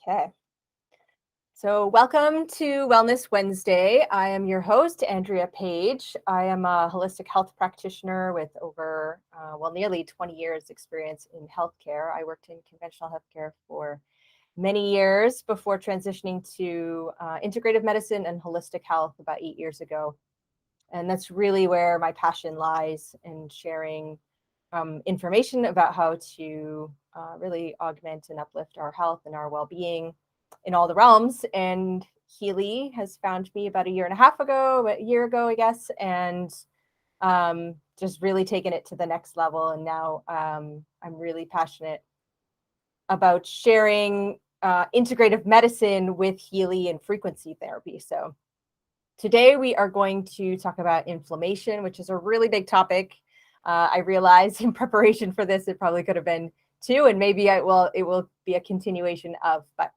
Okay. So welcome to Wellness Wednesday. I am your host, Andrea Page. I am a holistic health practitioner with over, nearly 20 years experience in healthcare. I worked in conventional healthcare for many years before transitioning to integrative medicine and holistic health about 8 years ago. And that's really where my passion lies in sharing information about how to really augment and uplift our health and our well-being in all the realms. And Healy has found me about a year ago, I guess, and just really taken it to the next level. And now I'm really passionate about sharing integrative medicine with Healy and frequency therapy. So today we are going to talk about inflammation, which is a really big topic. I realized in preparation for this, it probably could have been two, and maybe it will be a continuation of, but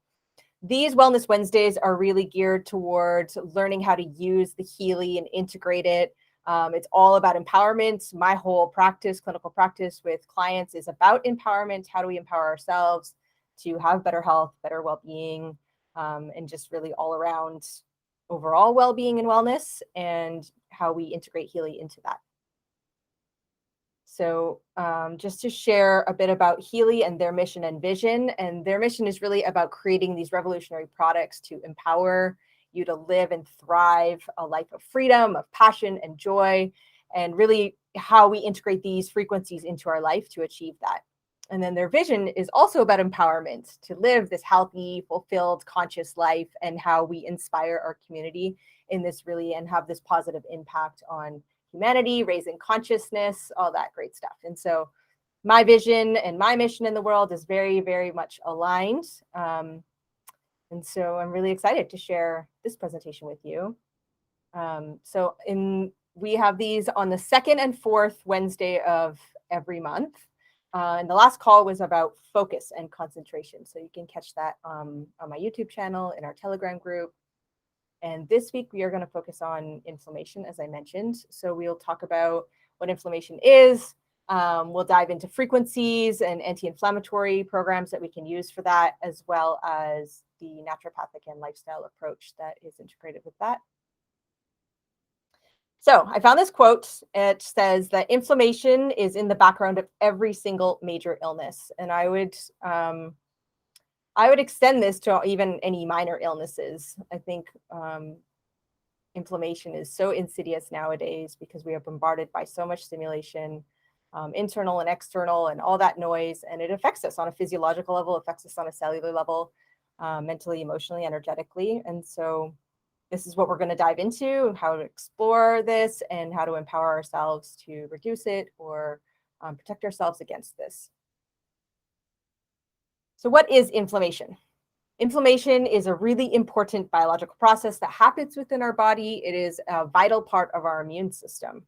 these Wellness Wednesdays are really geared towards learning how to use the Healy and integrate it. It's all about empowerment. My whole practice, clinical practice with clients, is about empowerment. How do we empower ourselves to have better health, better well-being, and just really all around overall well-being and wellness, and how we integrate Healy into that. So just to share a bit about Healy and their mission and vision. And their mission is really about creating these revolutionary products to empower you to live and thrive a life of freedom, of passion and joy, and really how we integrate these frequencies into our life to achieve that. And then their vision is also about empowerment to live this healthy, fulfilled, conscious life, and how we inspire our community in this really and have this positive impact on humanity, raising consciousness, all that great stuff. And so my vision and my mission in the world is very, very much aligned. And so I'm really excited to share this presentation with you. We have these on the second and fourth Wednesday of every month. And the last call was about focus and concentration. So you can catch that on my YouTube channel, in our Telegram group. And this week we are going to focus on inflammation, as I mentioned. So we'll talk about what inflammation is. We'll dive into frequencies and anti-inflammatory programs that we can use for that, as well as the naturopathic and lifestyle approach that is integrated with that. So I found this quote. It says that inflammation is in the background of every single major illness. And I would extend this to even any minor illnesses. I think inflammation is so insidious nowadays because we are bombarded by so much stimulation, internal and external, and all that noise. And it affects us on a physiological level, affects us on a cellular level, mentally, emotionally, energetically. And so this is what we're going to dive into, how to explore this and how to empower ourselves to reduce it or protect ourselves against this. So what is inflammation? Inflammation is a really important biological process that happens within our body. It is a vital part of our immune system.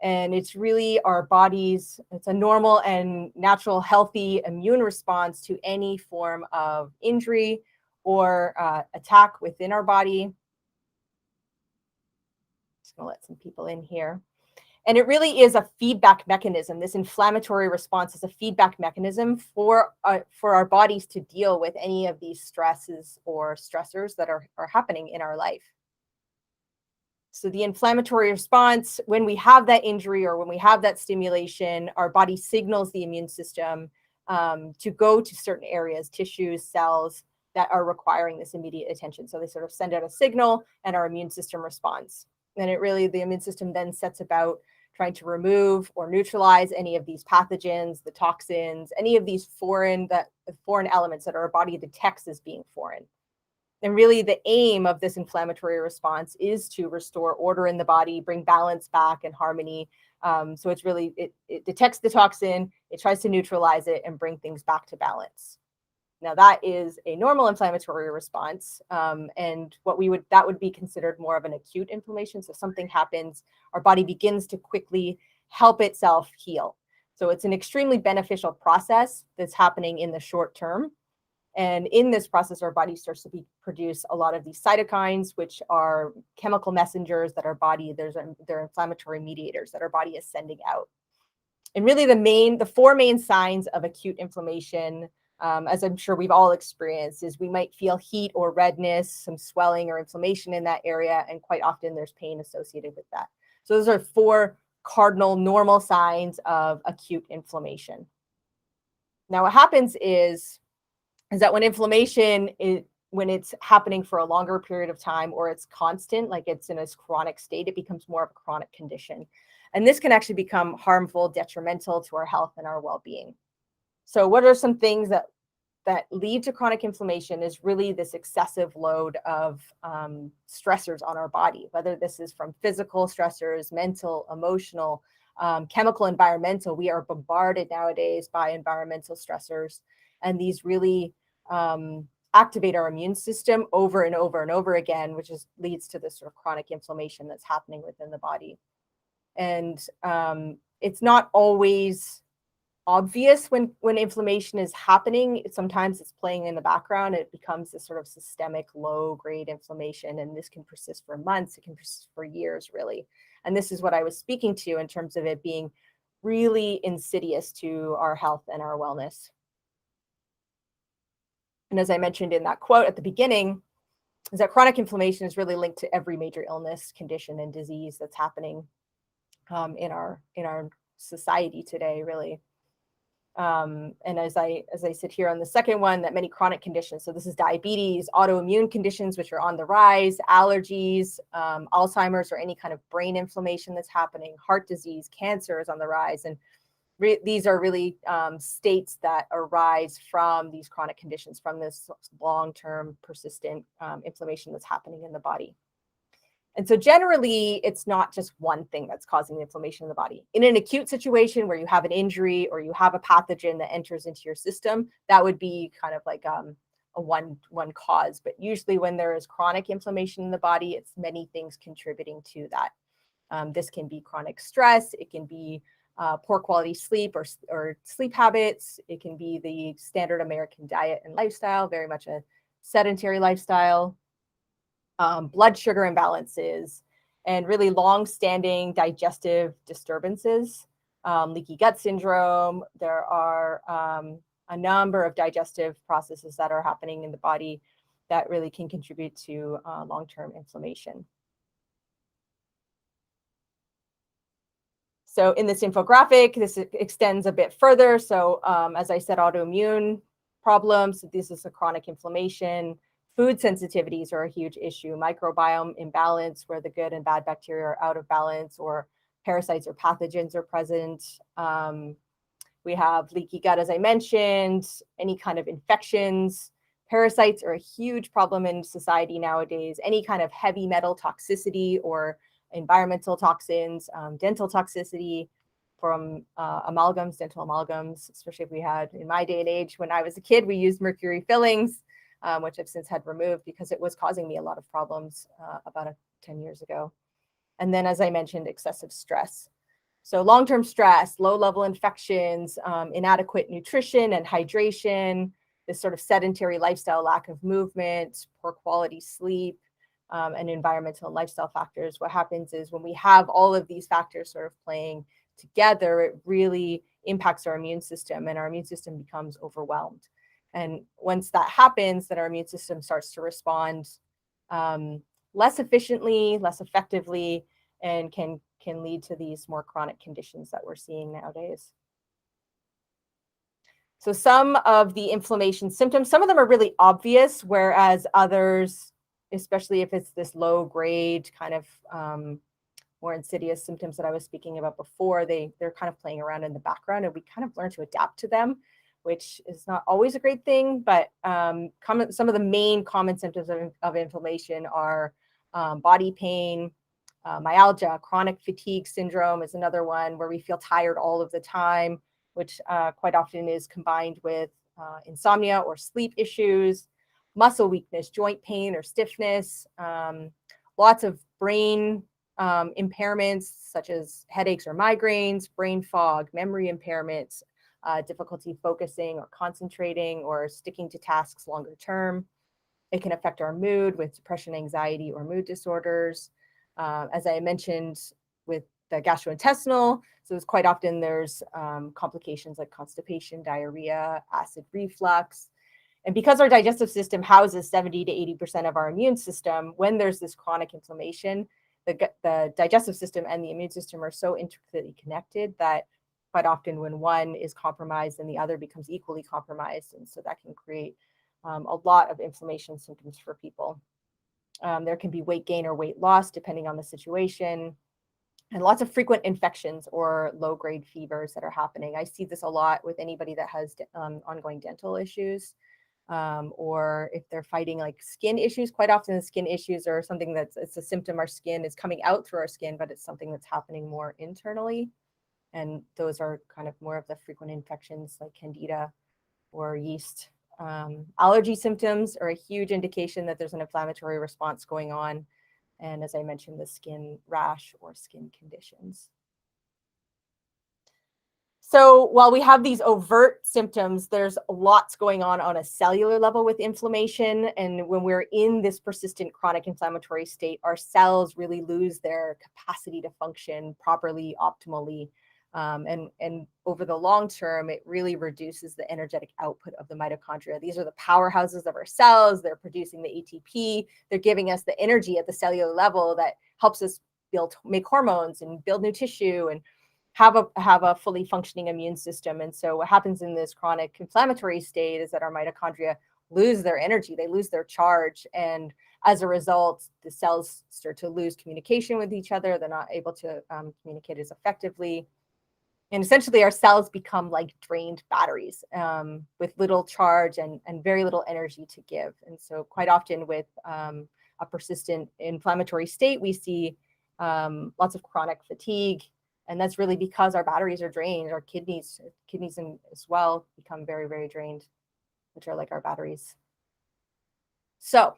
And it's really our body's, it's a normal and natural healthy immune response to any form of injury or attack within our body. Just gonna let some people in here. And it really is a feedback mechanism. This inflammatory response is a feedback mechanism for our bodies to deal with any of these stresses or stressors that are happening in our life. So the inflammatory response, when we have that injury or when we have that stimulation, our body signals the immune system to go to certain areas, tissues, cells that are requiring this immediate attention. So they sort of send out a signal and our immune system responds. And the immune system then sets about trying to remove or neutralize any of these pathogens, the toxins, any of these foreign elements that our body detects as being foreign. And really the aim of this inflammatory response is to restore order in the body, bring balance back and harmony. So it's really, it detects the toxin, it tries to neutralize it and bring things back to balance. Now that is a normal inflammatory response, and that would be considered more of an acute inflammation. So something happens, our body begins to quickly help itself heal. So it's an extremely beneficial process that's happening in the short term. And in this process, our body starts to produce a lot of these cytokines, which are chemical messengers that they're inflammatory mediators that our body is sending out. And really the four main signs of acute inflammation as I'm sure we've all experienced, is we might feel heat or redness, some swelling or inflammation in that area, and quite often there's pain associated with that. So those are 4 cardinal normal signs of acute inflammation. Now, what happens is that when inflammation is, when it's happening for a longer period of time or it's constant, like it's in a chronic state, it becomes more of a chronic condition. And this can actually become harmful, detrimental to our health and our well-being. So what are some things that lead to chronic inflammation? Is really this excessive load of stressors on our body, whether this is from physical stressors, mental, emotional, chemical, environmental. We are bombarded nowadays by environmental stressors, and these really activate our immune system over and over and over again, which leads to this sort of chronic inflammation that's happening within the body. And it's not always obvious when inflammation is happening. Sometimes it's playing in the background. It becomes this sort of systemic low grade inflammation, and this can persist for months. It can persist for years, really. And this is what I was speaking to in terms of it being really insidious to our health and our wellness. And as I mentioned in that quote at the beginning, is that chronic inflammation is really linked to every major illness, condition, and disease that's happening in our society today, really. And as I sit here on the second one, that many chronic conditions, so this is diabetes, autoimmune conditions, which are on the rise, allergies, Alzheimer's, or any kind of brain inflammation that's happening, heart disease, cancer is on the rise. And these are really states that arise from these chronic conditions, from this long-term persistent inflammation that's happening in the body. And so generally, it's not just one thing that's causing the inflammation in the body. In an acute situation where you have an injury or you have a pathogen that enters into your system, that would be kind of like a one cause. But usually when there is chronic inflammation in the body, it's many things contributing to that. This can be chronic stress. It can be poor quality sleep or sleep habits. It can be the standard American diet and lifestyle, very much a sedentary lifestyle. Blood sugar imbalances, and really long-standing digestive disturbances, leaky gut syndrome. There are a number of digestive processes that are happening in the body that really can contribute to long-term inflammation. So in this infographic, this extends a bit further. So as I said, autoimmune problems, this is a chronic inflammation. Food sensitivities are a huge issue. Microbiome imbalance, where the good and bad bacteria are out of balance, or parasites or pathogens are present. We have leaky gut, as I mentioned, any kind of infections. Parasites are a huge problem in society nowadays. Any kind of heavy metal toxicity or environmental toxins, dental toxicity from amalgams, dental amalgams, especially if we had, in my day and age, when I was a kid, we used mercury fillings, which I've since had removed because it was causing me a lot of problems about 10 years ago. And then, as I mentioned, excessive stress. So long-term stress, low-level infections, inadequate nutrition and hydration, this sort of sedentary lifestyle, lack of movement, poor quality sleep, and environmental and lifestyle factors. What happens is when we have all of these factors sort of playing together, it really impacts our immune system, and our immune system becomes overwhelmed. And once that happens, then our immune system starts to respond less efficiently, less effectively, and can lead to these more chronic conditions that we're seeing nowadays. So some of the inflammation symptoms, some of them are really obvious, whereas others, especially if it's this low grade kind of more insidious symptoms that I was speaking about before, they're kind of playing around in the background, and we kind of learn to adapt to them, which is not always a great thing. But some of the main common symptoms of inflammation are body pain, myalgia, chronic fatigue syndrome is another one, where we feel tired all of the time, which quite often is combined with insomnia or sleep issues, muscle weakness, joint pain or stiffness, lots of brain impairments such as headaches or migraines, brain fog, memory impairments, difficulty focusing or concentrating or sticking to tasks longer term. It can affect our mood with depression, anxiety, or mood disorders. As I mentioned, with the gastrointestinal. So it's quite often there's complications like constipation, diarrhea, acid reflux. And because our digestive system houses 70 to 80% of our immune system, when there's this chronic inflammation, the digestive system and the immune system are so intricately connected that quite often when one is compromised, then the other becomes equally compromised. And so that can create a lot of inflammation symptoms for people. There can be weight gain or weight loss depending on the situation, and lots of frequent infections or low-grade fevers that are happening. I see this a lot with anybody that has ongoing dental issues, or if they're fighting like skin issues. Quite often the skin issues are something it's a symptom our skin is coming out through our skin, but it's something that's happening more internally. And those are kind of more of the frequent infections like candida or yeast. Allergy symptoms are a huge indication that there's an inflammatory response going on. And as I mentioned, the skin rash or skin conditions. So while we have these overt symptoms, there's lots going on a cellular level with inflammation. And when we're in this persistent chronic inflammatory state, our cells really lose their capacity to function properly, optimally. And over the long term, it really reduces the energetic output of the mitochondria. These are the powerhouses of our cells. They're producing the ATP. They're giving us the energy at the cellular level that helps us make hormones and build new tissue and have a fully functioning immune system. And so what happens in this chronic inflammatory state is that our mitochondria lose their energy, they lose their charge. And as a result, the cells start to lose communication with each other. They're not able to communicate as effectively. And essentially our cells become like drained batteries with little charge and very little energy to give. And so quite often with a persistent inflammatory state, we see lots of chronic fatigue. And that's really because our batteries are drained. Our kidneys as well become very, very drained, which are like our batteries. So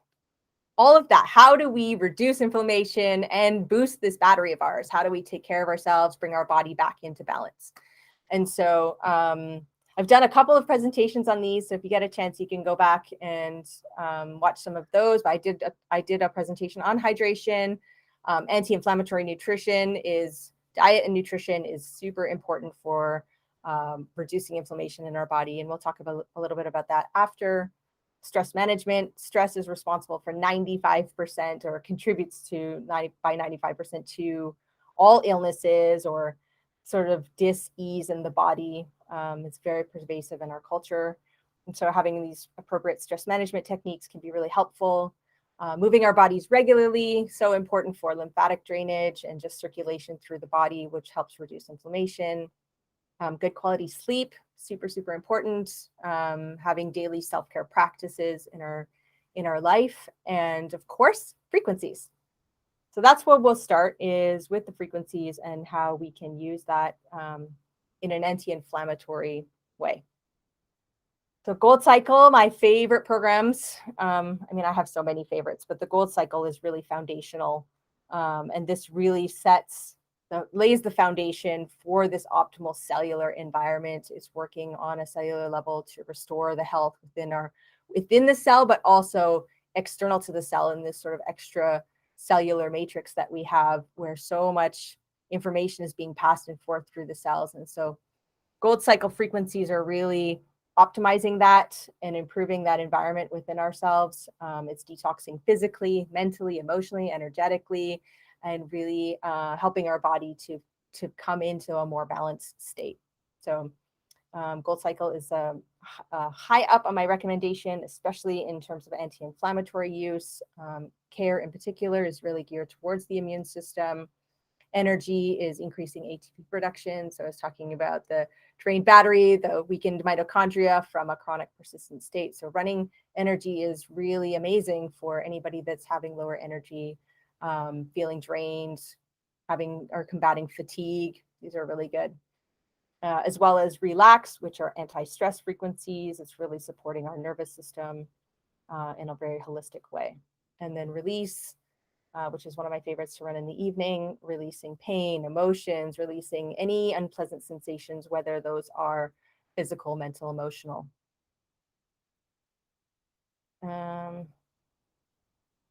all of that, how do we reduce inflammation and boost this battery of ours? How do we take care of ourselves, bring our body back into balance? And so I've done a couple of presentations on these. So if you get a chance, you can go back and watch some of those. But I did a presentation on hydration. Anti-inflammatory nutrition diet and nutrition is super important for reducing inflammation in our body. And we'll talk about a little bit about that after. Stress management. Stress is responsible for 95% or contributes to 95% to all illnesses or sort of dis-ease in the body. It's very pervasive in our culture. And so having these appropriate stress management techniques can be really helpful. Moving our bodies regularly, so important for lymphatic drainage and just circulation through the body, which helps reduce inflammation. Good quality sleep, super, super important. Having daily self-care practices in our life, and of course, frequencies. So that's where we'll start, is with the frequencies and how we can use that in an anti-inflammatory way. So Gold Cycle, my favorite programs. I mean, I have so many favorites, but the Gold Cycle is really foundational. And this really lays the foundation for this optimal cellular environment. It's working on a cellular level to restore the health within the cell, but also external to the cell in this sort of extra cellular matrix that we have, where so much information is being passed and forth through the cells. And so Gold Cycle frequencies are really optimizing that and improving that environment within ourselves. It's detoxing physically, mentally, emotionally, energetically, and really helping our body to come into a more balanced state. So Gold Cycle is high up on my recommendation, especially in terms of anti-inflammatory use. Care in particular is really geared towards the immune system. Energy is increasing ATP production. So I was talking about the drained battery, the weakened mitochondria from a chronic persistent state. So running energy is really amazing for anybody that's having lower energy, feeling drained, or combating fatigue. These are really good. As well as relax, which are anti-stress frequencies. It's really supporting our nervous system in a very holistic way. And then release, which is one of my favorites to run in the evening, releasing pain, emotions, releasing any unpleasant sensations, whether those are physical, mental, emotional.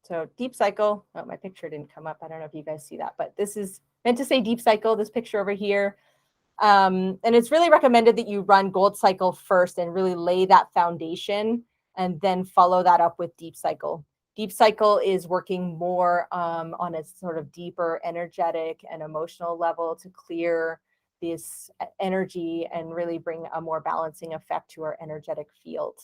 So Deep Cycle, oh, my picture didn't come up. I don't know if you guys see that, but this is meant to say deep cycle, this picture over here. And it's really recommended that you run gold cycle first and really lay that foundation and then follow that up with deep cycle. Deep cycle is working more on a sort of deeper energetic and emotional level to clear this energy and really bring a more balancing effect to our energetic field.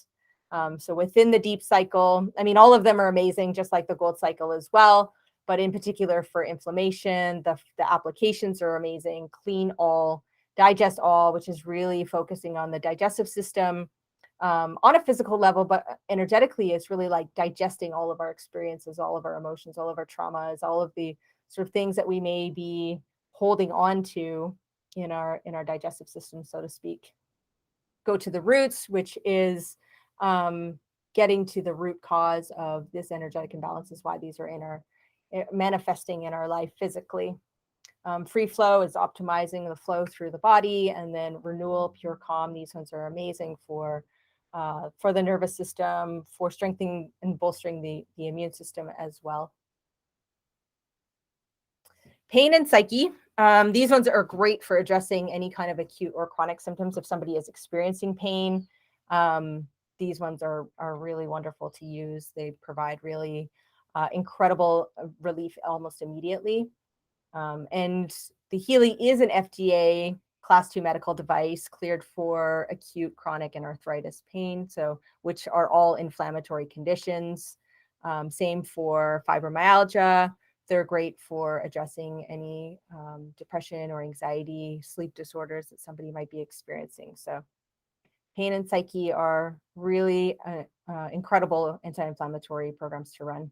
So within the deep cycle, I mean, all of them are amazing, just like the gold cycle as well. But in particular for inflammation, the applications are amazing. Clean all, digest all, which is really focusing on the digestive system on a physical level, but energetically, it's really like digesting all of our experiences, all of our emotions, all of our traumas, all of the sort of things that we may be holding on to in our digestive system, so to speak. Go to the roots, which is getting to the root cause of this energetic imbalance, is why these are in our manifesting in our life physically. Free flow is optimizing the flow through the body, and then renewal, pure calm. These ones are amazing for the nervous system, for strengthening and bolstering the immune system as well. Pain and psyche. These ones are great for addressing any kind of acute or chronic symptoms. If somebody is experiencing pain, these ones are really wonderful to use. They provide really incredible relief almost immediately. And the Healy is an FDA class 2 medical device cleared for acute, chronic, and arthritis pain, so which are all inflammatory conditions. Same for fibromyalgia. They're great for addressing any depression or anxiety, sleep disorders that somebody might be experiencing. So pain and psyche are really incredible anti-inflammatory programs to run.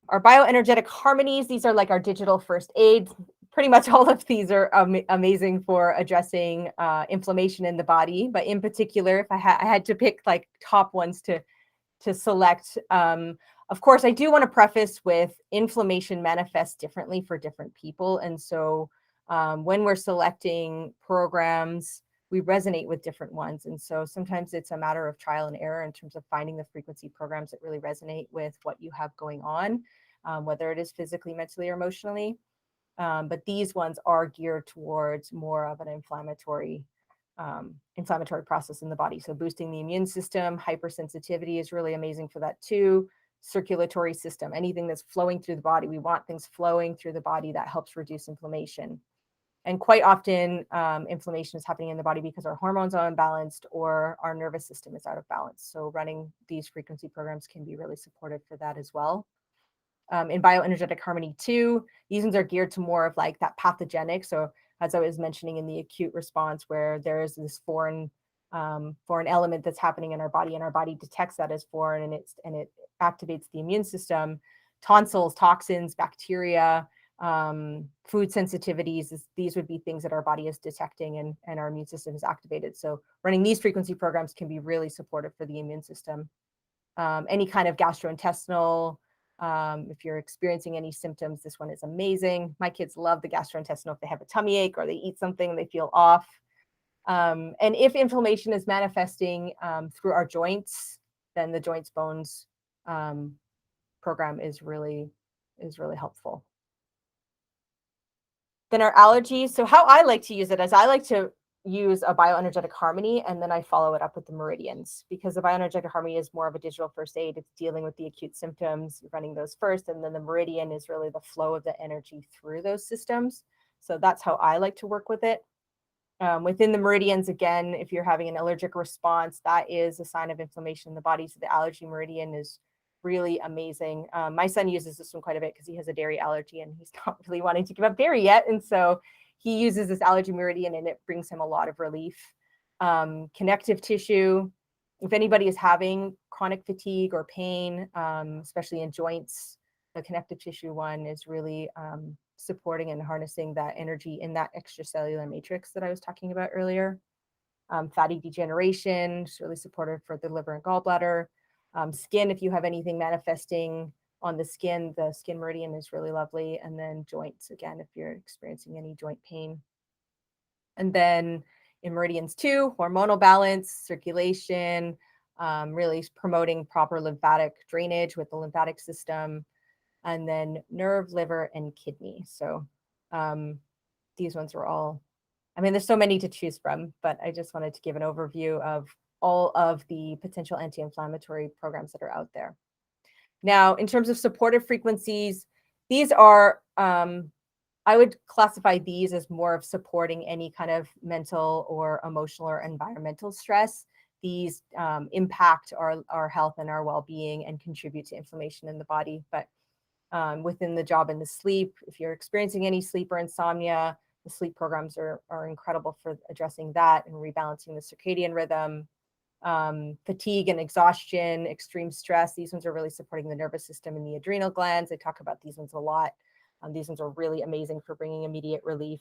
Our bioenergetic harmonies, these are like our digital first aid. Pretty much all of these are amazing for addressing inflammation in the body. But in particular, if I had to pick like top ones to select, of course, I do want to preface with inflammation manifests differently for different people. And so when we're selecting programs, we resonate with different ones. And so sometimes it's a matter of trial and error in terms of finding the frequency programs that really resonate with what you have going on, whether it is physically, mentally, or emotionally. But these ones are geared towards more of an inflammatory process in the body. So boosting the immune system, hypersensitivity is really amazing for that too. Circulatory system, anything that's flowing through the body. We want things flowing through the body that helps reduce inflammation. And quite often, inflammation is happening in the body because our hormones are unbalanced or our nervous system is out of balance. So running these frequency programs can be really supportive for that as well. In bioenergetic harmony too, these ones are geared to more of like that pathogenic. So as I was mentioning in the acute response, where there is this foreign element that's happening in our body, and our body detects that as foreign, and it activates the immune system. Tonsils, toxins, bacteria, food sensitivities, these would be things that our body is detecting and our immune system is activated. So running these frequency programs can be really supportive for the immune system. Any kind of gastrointestinal, if you're experiencing any symptoms, this one is amazing. My kids love the gastrointestinal if they have a tummy ache or they eat something and they feel off. And if inflammation is manifesting through our joints, then the joints bones program is really helpful. Then our allergies. So how I like to use it is I like to use a bioenergetic harmony, and then I follow it up with the meridians, because the bioenergetic harmony is more of a digital first aid. It's dealing with the acute symptoms, running those first, and then the meridian is really the flow of the energy through those systems. So that's how I like to work with it. Within the meridians, again, if you're having an allergic response, that is a sign of inflammation in the body. So the allergy meridian is really amazing. My son uses this one quite a bit because he has a dairy allergy and he's not really wanting to give up dairy yet. And so he uses this allergy meridian and it brings him a lot of relief. Connective tissue. If anybody is having chronic fatigue or pain, especially in joints, the connective tissue one is really supporting and harnessing that energy in that extracellular matrix that I was talking about earlier. Fatty degeneration is really supportive for the liver and gallbladder. Skin, if you have anything manifesting on the skin meridian is really lovely. And then joints, again, if you're experiencing any joint pain. And then in meridians too, hormonal balance, circulation, really promoting proper lymphatic drainage with the lymphatic system. and then nerve, liver, and kidney. So these ones are all, I mean, there's so many to choose from, but I just wanted to give an overview of all of the potential anti-inflammatory programs that are out there. Now, in terms of supportive frequencies, these are, I would classify these as more of supporting any kind of mental or emotional or environmental stress. These impact our health and our well-being and contribute to inflammation in the body. But within the job and the sleep, if you're experiencing any sleep or insomnia, the sleep programs are incredible for addressing that and rebalancing the circadian rhythm. Fatigue and exhaustion, extreme stress, these ones are really supporting the nervous system and the adrenal glands. I talk about these ones a lot. These ones are really amazing for bringing immediate relief.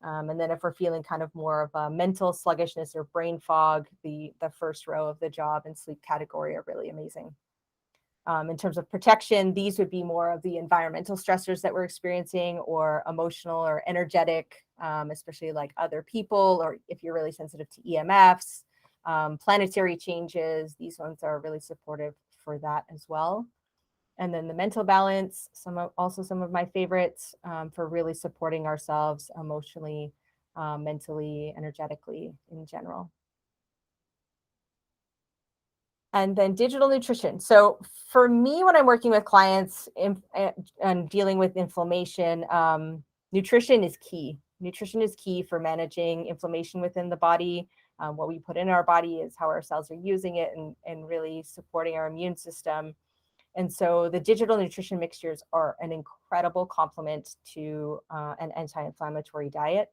And then if we're feeling kind of more of a mental sluggishness or brain fog, the first row of the job and sleep category are really amazing. In terms of protection, these would be more of the environmental stressors that we're experiencing, or emotional or energetic, especially like other people, or if you're really sensitive to EMFs, planetary changes. These ones are really supportive for that as well. And then the mental balance, also some of my favorites, for really supporting ourselves emotionally, mentally, energetically in general. And then digital nutrition. So for me, when I'm working with clients and dealing with inflammation, nutrition is key. Nutrition is key for managing inflammation within the body. What we put in our body is how our cells are using it, and really supporting our immune system. And so the digital nutrition mixtures are an incredible complement to an anti-inflammatory diet.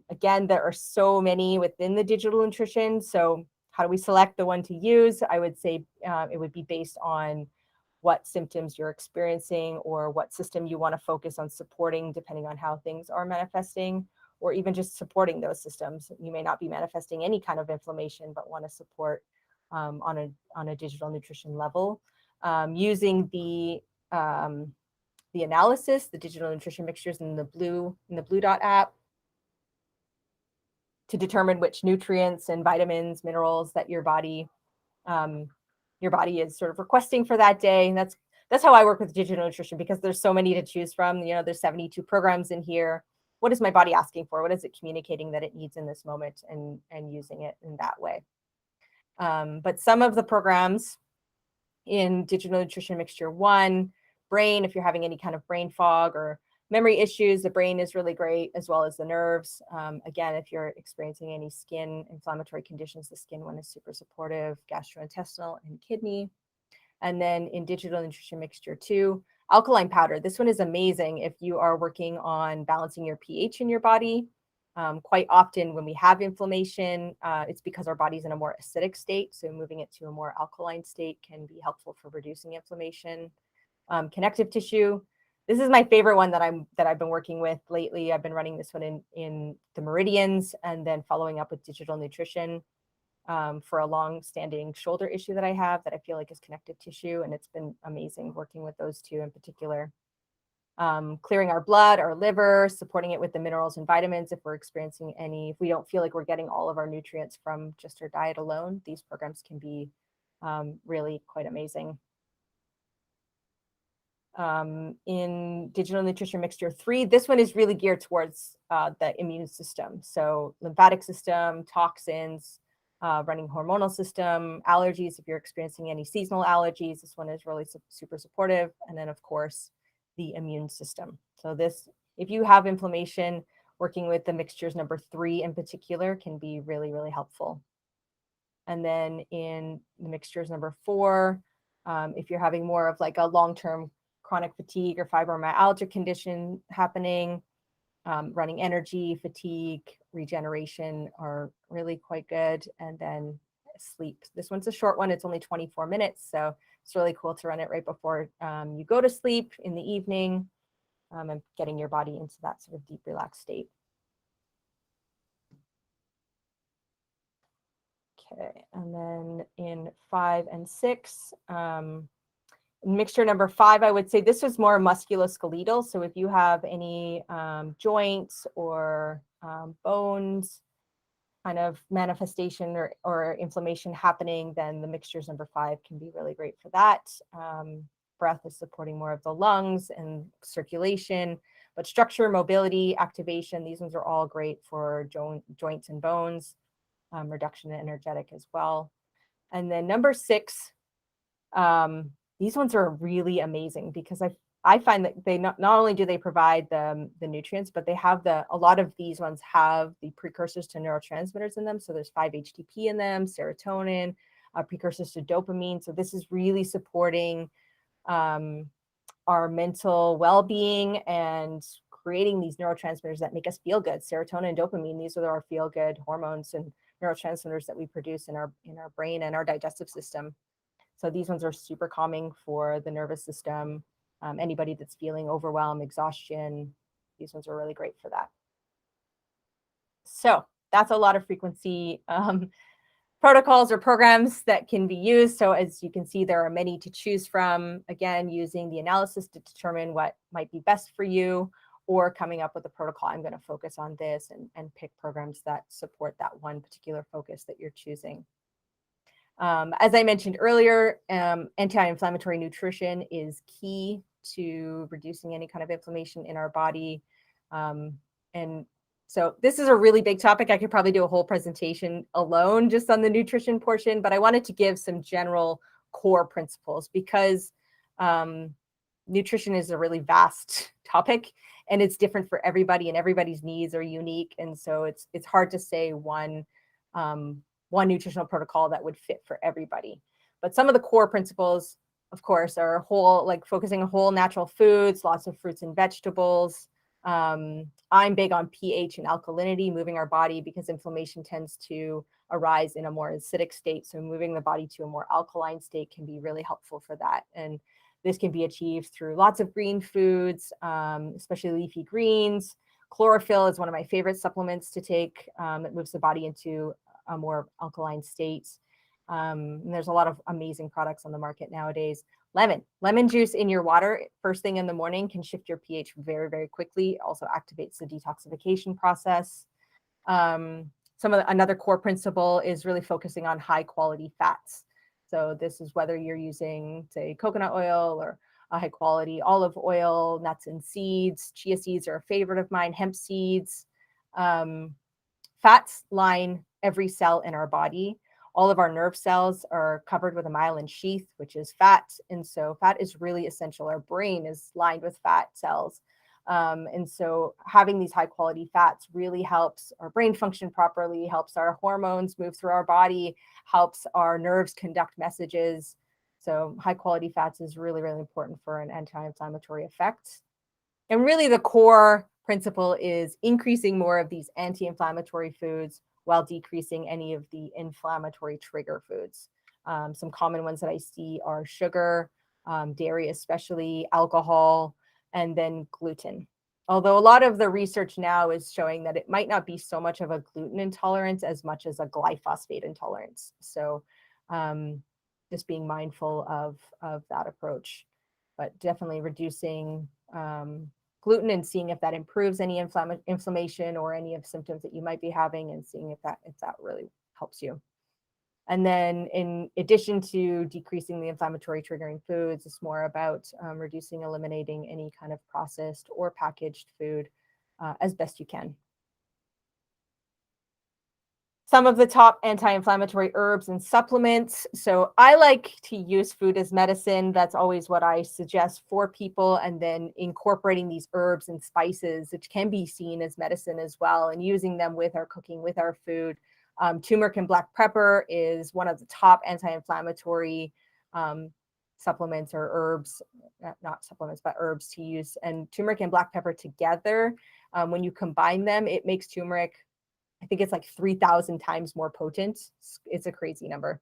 Again, there are so many within the digital nutrition. So how do we select the one to use? I would say it would be based on what symptoms you're experiencing, or what system you want to focus on supporting, depending on how things are manifesting, or even just supporting those systems. You may not be manifesting any kind of inflammation, but want to support on a digital nutrition level. Using the analysis, the digital nutrition mixtures in the Blue Dot app, to determine which nutrients and vitamins, minerals that your body is sort of requesting for that day. And that's how I work with digital nutrition, because there's so many to choose from. There's 72 programs in here. What is my body asking for? What is it communicating that it needs in this moment, and using it in that way. But some of the programs in digital nutrition mixture 1, brain, if you're having any kind of brain fog or memory issues, the brain is really great, as well as the nerves. Again, if you're experiencing any skin inflammatory conditions, the skin one is super supportive, gastrointestinal and kidney. And then in digital nutrition mixture 2, alkaline powder. This one is amazing if you are working on balancing your pH in your body. Quite often when we have inflammation, it's because our body's in a more acidic state. So moving it to a more alkaline state can be helpful for reducing inflammation. Connective tissue. This is my favorite one that I've been working with lately. I've been running this one in the meridians, and then following up with digital nutrition for a long-standing shoulder issue that I have, that I feel like is connective tissue, and it's been amazing working with those two in particular. Clearing our blood, our liver, supporting it with the minerals and vitamins if we're experiencing if we don't feel like we're getting all of our nutrients from just our diet alone. These programs can be really quite amazing. In digital nutrition mixture 3, this one is really geared towards the immune system. So lymphatic system, toxins, running hormonal system, allergies. If you're experiencing any seasonal allergies, this one is really super supportive. And then of course, the immune system. So if you have inflammation, working with the mixtures number 3 in particular can be really, really helpful. And then in the mixtures number 4, if you're having more of like a long-term chronic fatigue or fibromyalgia condition happening, running energy, fatigue, regeneration are really quite good. And then sleep. This one's a short one. It's only 24 minutes. So it's really cool to run it right before you go to sleep in the evening, and getting your body into that sort of deep, relaxed state. Okay, and then in 5 and 6, mixture number 5, I would say this was more musculoskeletal. So if you have any joints or bones kind of manifestation or inflammation happening, then the mixtures number 5 can be really great for that. breath is supporting more of the lungs and circulation. But structure, mobility, activation, these ones are all great for joints and bones, reduction in energetic as well. And then number 6, these ones are really amazing because I find that they not only do they provide the nutrients, but they have a lot of these ones have the precursors to neurotransmitters in them. So there's 5-HTP in them, serotonin, precursors to dopamine. So this is really supporting our mental well-being and creating these neurotransmitters that make us feel good. Serotonin and dopamine, these are our feel-good hormones and neurotransmitters that we produce in our brain and our digestive system. So these ones are super calming for the nervous system. Anybody that's feeling overwhelm, exhaustion, these ones are really great for that. So that's a lot of frequency protocols or programs that can be used. So as you can see, there are many to choose from. Again, using the analysis to determine what might be best for you, or coming up with a protocol. I'm going to focus on this and pick programs that support that one particular focus that you're choosing. As I mentioned earlier, anti-inflammatory nutrition is key to reducing any kind of inflammation in our body. And so this is a really big topic. I could probably do a whole presentation alone just on the nutrition portion, but I wanted to give some general core principles because nutrition is a really vast topic and it's different for everybody and everybody's needs are unique. And so it's hard to say one nutritional protocol that would fit for everybody. But some of the core principles, of course, are focusing on whole natural foods, lots of fruits and vegetables. I'm big on pH and alkalinity, moving our body because inflammation tends to arise in a more acidic state. So moving the body to a more alkaline state can be really helpful for that. And this can be achieved through lots of green foods, especially leafy greens. Chlorophyll is one of my favorite supplements to take. It moves the body into a more alkaline state. And there's a lot of amazing products on the market nowadays. Lemon juice in your water first thing in the morning can shift your pH very, very quickly. It also activates the detoxification process. Another core principle is really focusing on high quality fats. So this is whether you're using, say, coconut oil or a high quality olive oil, nuts and seeds. Chia seeds are a favorite of mine, hemp seeds. Fats line every cell in our body. All of our nerve cells are covered with a myelin sheath, which is fat. And so fat is really essential. Our brain is lined with fat cells. And so having these high quality fats really helps our brain function properly, helps our hormones move through our body, helps our nerves conduct messages. So high quality fats is really, really important for an anti-inflammatory effect. And really the core principle is increasing more of these anti-inflammatory foods while decreasing any of the inflammatory trigger foods. Some common ones that I see are sugar, dairy especially, alcohol, and then gluten. Although a lot of the research now is showing that it might not be so much of a gluten intolerance as much as a glyphosate intolerance. So just being mindful of that approach, but definitely reducing gluten and seeing if that improves any inflammation or any of symptoms that you might be having, and seeing if that really helps you. And then in addition to decreasing the inflammatory triggering foods, it's more about reducing, eliminating any kind of processed or packaged food as best you can. Some of the top anti-inflammatory herbs and supplements. So I like to use food as medicine. That's always what I suggest for people. And then incorporating these herbs and spices, which can be seen as medicine as well, and using them with our cooking, with our food. Turmeric and black pepper is one of the top anti-inflammatory supplements or herbs, not supplements, but herbs to use. And turmeric and black pepper together, when you combine them, it makes turmeric, I think it's like 3,000 times more potent. It's a crazy number.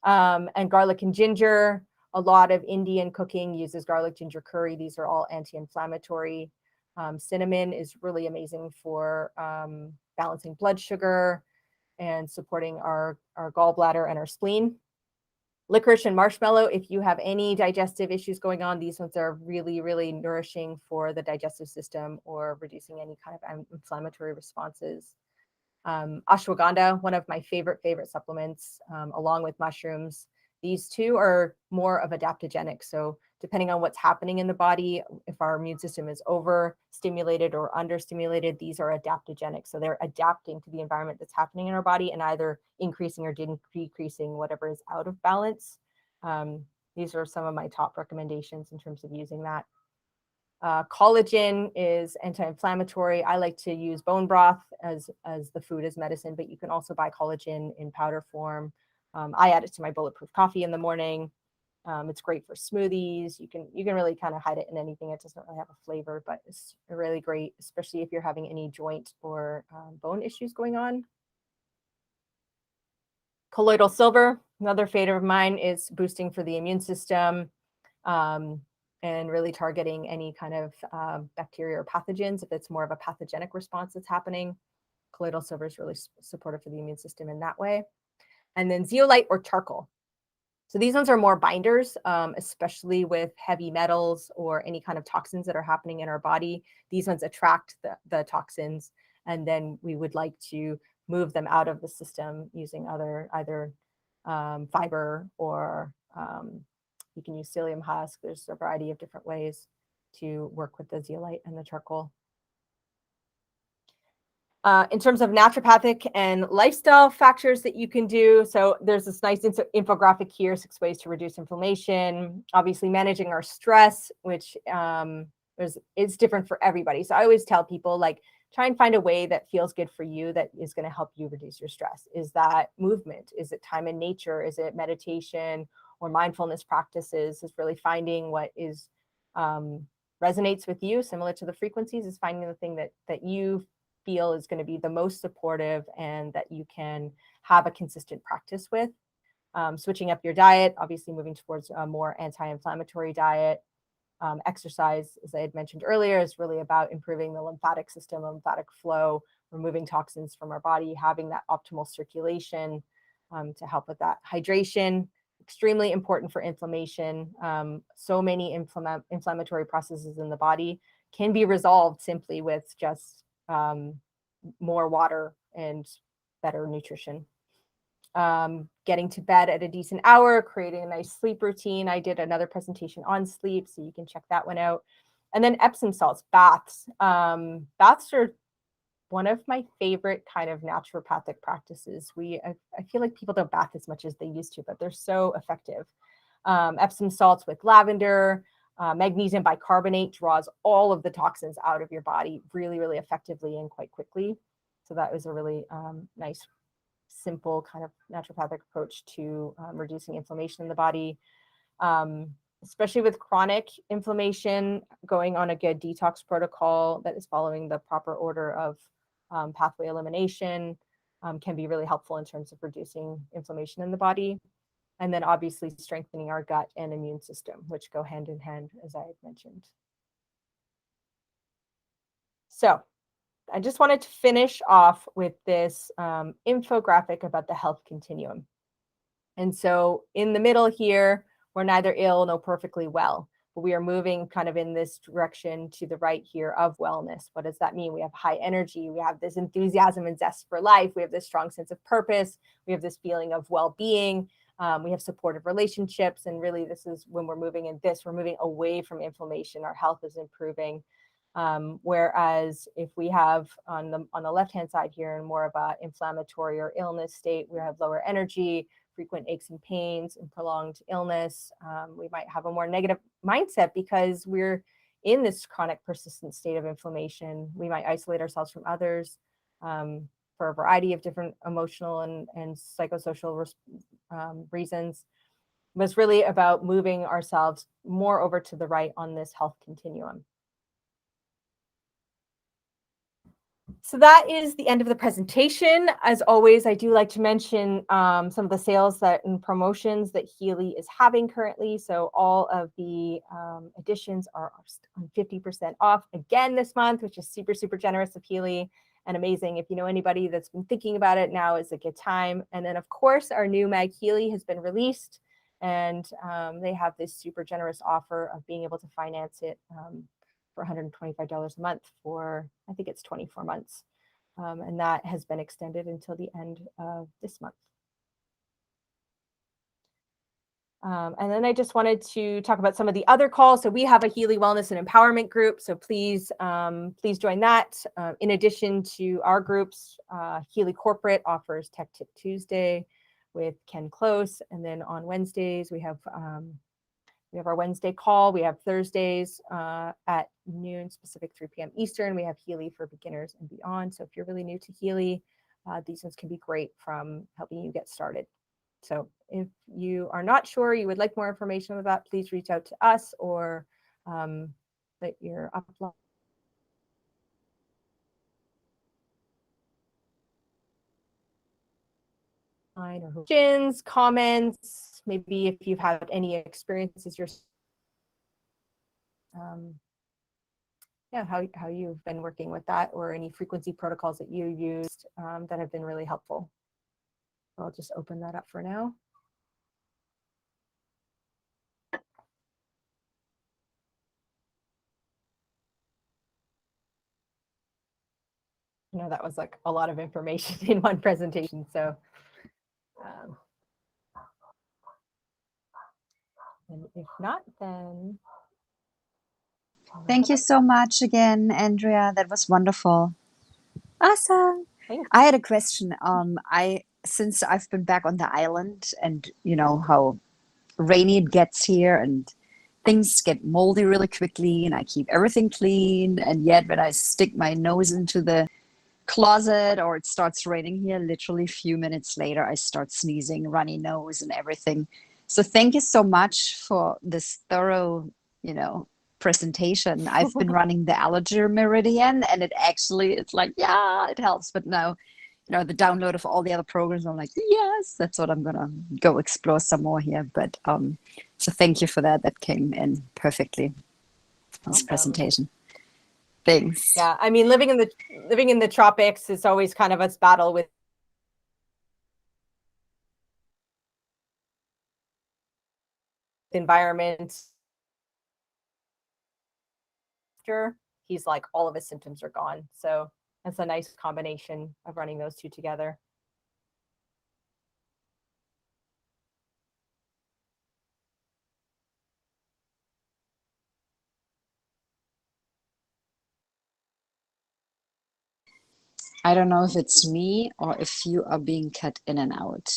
And garlic and ginger, a lot of Indian cooking uses garlic ginger curry. These are all anti-inflammatory. Cinnamon is really amazing for balancing blood sugar and supporting our gallbladder and our spleen. Licorice and marshmallow, if you have any digestive issues going on, these ones are really, really nourishing for the digestive system or reducing any kind of inflammatory responses. Ashwagandha, one of my favorite supplements, along with mushrooms, These two are more of adaptogenic. So depending on what's happening in the body, if our immune system is overstimulated or understimulated, these are adaptogenic. So they're adapting to the environment that's happening in our body and either increasing or decreasing whatever is out of balance. These are some of my top recommendations in terms of using that. Collagen is anti-inflammatory. I like to use bone broth as the food as medicine, but you can also buy collagen in powder form. I add it to my bulletproof coffee in the morning. It's great for smoothies. You can really kind of hide it in anything. It doesn't really have a flavor, but it's really great, especially if you're having any joint or bone issues going on. Colloidal silver, another favorite of mine, is boosting for the immune system. And really targeting any kind of bacteria or pathogens. If it's more of a pathogenic response that's happening, colloidal silver is really supportive for the immune system in that way. And then zeolite or charcoal. So these ones are more binders, especially with heavy metals or any kind of toxins that are happening in our body. These ones attract the toxins, and then we would like to move them out of the system using either fiber or you can use psyllium husk. There's a variety of different ways to work with the zeolite and the charcoal. In terms of naturopathic and lifestyle factors that you can do, so there's this nice infographic here, 6 ways to reduce inflammation. Obviously, managing our stress, which is different for everybody. So I always tell people, like, try and find a way that feels good for you that is going to help you reduce your stress. Is that movement? Is it time in nature? Is it meditation or mindfulness practices? Is really finding what is resonates with you, similar to the frequencies, is finding the thing that you feel is going to be the most supportive and that you can have a consistent practice with. Switching up your diet, obviously moving towards a more anti-inflammatory diet. Exercise, as I had mentioned earlier, is really about improving the lymphatic system, lymphatic flow, removing toxins from our body, having that optimal circulation to help with that. Hydration, extremely important for inflammation. So many inflammatory processes in the body can be resolved simply with just more water and better nutrition. Getting to bed at a decent hour, creating a nice sleep routine. I did another presentation on sleep, so you can check that one out. And then Epsom salts, baths. Baths are one of my favorite kind of naturopathic practices. I feel like people don't bath as much as they used to, but they're so effective. Epsom salts with lavender, magnesium bicarbonate draws all of the toxins out of your body really, really effectively and quite quickly. So that was a really nice, simple kind of naturopathic approach to reducing inflammation in the body. Especially with chronic inflammation, going on a good detox protocol that is following the proper order of pathway elimination can be really helpful in terms of reducing inflammation in the body. And then obviously strengthening our gut and immune system, which go hand in hand, as I had mentioned. So I just wanted to finish off with this infographic about the health continuum. And so in the middle here, we're neither ill nor perfectly well, but we are moving kind of in this direction to the right here of wellness. What does that mean? We have high energy. We have this enthusiasm and zest for life. We have this strong sense of purpose. We have this feeling of well-being. We have supportive relationships. And really, this is when we're moving we're moving away from inflammation. Our health is improving. Whereas if we have on the left-hand side here, and more of a inflammatory or illness state, we have lower energy, frequent aches and pains, and prolonged illness. We might have a more negative mindset because we're in this chronic persistent state of inflammation. We might isolate ourselves from others for a variety of different emotional and psychosocial reasons. But it's really about moving ourselves more over to the right on this health continuum. So that is the end of the presentation. As always, I do like to mention some of the sales and promotions that Healy is having currently. So all of the editions are on 50% off again this month, which is super, super generous of Healy and amazing. If you know anybody that's been thinking about it, now is a good time. And then, of course, our new Mag Healy has been released, and they have this super generous offer of being able to finance it for $125 a month for, I think it's 24 months. And that has been extended until the end of this month. And then I just wanted to talk about some of the other calls. So we have a Healy Wellness and Empowerment group. So please join that. In addition to our groups, Healy Corporate offers Tech Tip Tuesday with Ken Close. And then on Wednesdays, we have our Wednesday call. We have Thursdays at noon Pacific, 3 p.m. Eastern. We have Healy for beginners and beyond. So if you're really new to Healy, these ones can be great from helping you get started. So if you are not sure, you would like more information about that, please reach out to us or let your upline or questions, comments, maybe if you've had any experiences yourself. Yeah, how you've been working with that or any frequency protocols that you used that have been really helpful. I'll just open that up for now. I know that was like a lot of information in one presentation, so and if not, then Thank you so much again, Andrea. That was wonderful. Awesome. thanks. I had a question. Since I've been back on the island and you know how rainy it gets here and things get moldy really quickly and I keep everything clean, and yet when I stick my nose into the closet or it starts raining here, literally a few minutes later I start sneezing, runny nose and everything. So thank you so much for this thorough, you know, presentation. I've been running the allergy meridian and it's like, yeah, it helps. But now, you know, the download of all the other programs, I'm like, yes, that's what I'm gonna go explore some more here. But so thank you for that. That came in perfectly, this presentation. Thanks. Yeah, I mean, living in the tropics is always kind of a battle with environment. He's like all of his symptoms are gone, so that's a nice combination of running those two together. I don't know if it's me or if you are being cut in and out.